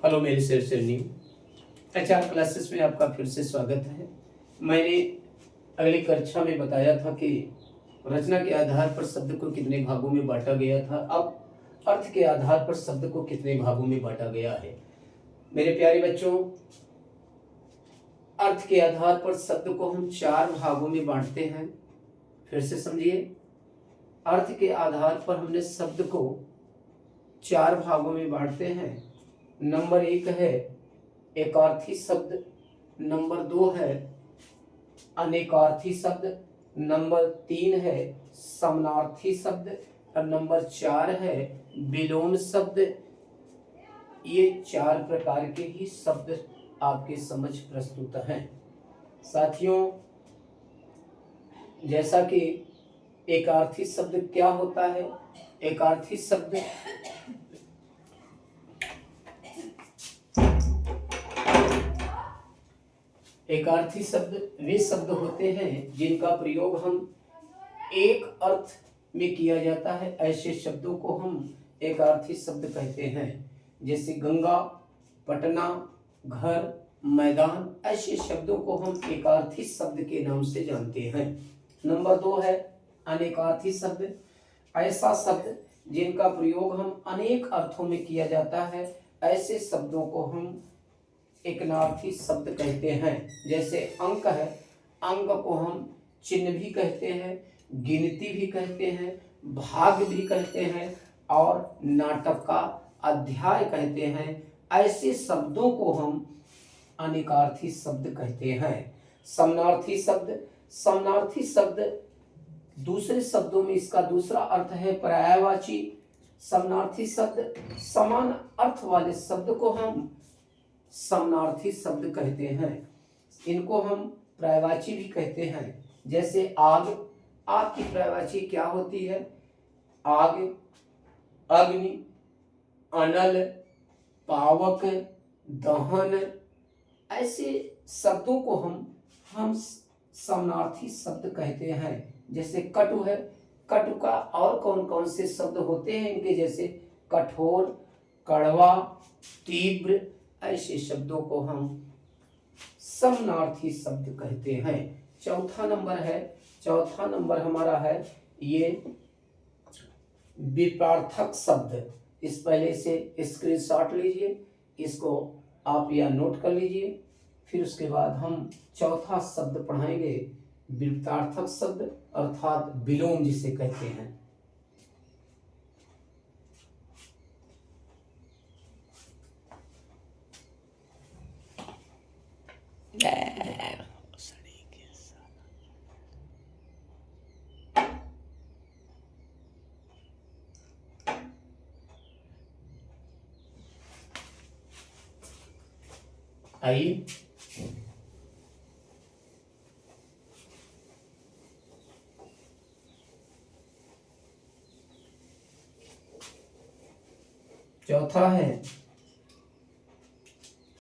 Hello मेरे शेरनी HR classes में आपका फिर से स्वागत है। मैंने अगली कक्षा में बताया था कि रचना के आधार पर शब्द को कितने भागों में बांटा गया था। अब अर्थ के आधार पर शब्द को कितने भागों में बांटा गया है। मेरे प्यारे बच्चों, अर्थ के आधार पर शब्द को हम 4 भागों में बांटते हैं। फिर से समझिए, अर्थ के आधार पर हमने शब्द को 4 भागों में बांटते हैं। नंबर 1 है एकार्थी शब्द, नंबर 2 है अनेकार्थी शब्द, नंबर 3 है समानार्थी शब्द और नंबर 4 है विलोम शब्द। ये 4 प्रकार के ही शब्द आपके समझ प्रस्तुत हैं। साथियों, जैसा कि एकार्थी शब्द क्या होता है। एकार्थी शब्द एकार्थी शब्द वे शब्द होते हैं जिनका प्रयोग हम एक अर्थ में किया जाता है। ऐसे शब्दों को हम एकार्थी शब्द कहते हैं। जैसे गंगा, पटना, घर, मैदान, ऐसे शब्दों को हम एकार्थी शब्द के नाम से जानते हैं। नंबर 2 है अनेकार्थी शब्द। ऐसा शब्द जिनका प्रयोग हम अनेक अर्थों में किया जाता है। ऐसे शब्दों को हम एकनार्थी शब्द कहते हैं। जैसे अंक है, अंक को हम चिन्ह भी कहते हैं, गिनती भी कहते हैं, भाग भी कहते हैं और नाटक का अध्याय कहते हैं। ऐसे शब्दों को हम अनेकार्थी शब्द कहते हैं। समानार्थी शब्द, समानार्थी शब्द दूसरे शब्दों में इसका दूसरा अर्थ है पर्यायवाची। समानार्थी शब्द समान अर्थ वाले शब्द को हम समानार्थी शब्द कहते हैं। इनको हम पर्यायवाची भी कहते हैं। जैसे आग, आग की पर्यायवाची क्या होती है। आग, अग्नि, अनल, पावक, दहन, ऐसे शब्दों को हम समानार्थी शब्द कहते हैं। जैसे कटु है, कटु का और कौन कौन से शब्द होते हैं इनके, जैसे कठोर, कड़वा, तीव्र, ऐसे शब्दों को हम समानार्थी शब्द कहते हैं। चौथा नंबर हमारा है ये विपरार्थक शब्द। इस पहले से स्क्रीनशॉट लीजिए, इसको आप या नोट कर लीजिए। फिर उसके बाद हम चौथा शब्द पढ़ाएंगे विपरार्थक शब्द अर्थात विलोम जिसे कहते हैं। आइए, चौथा है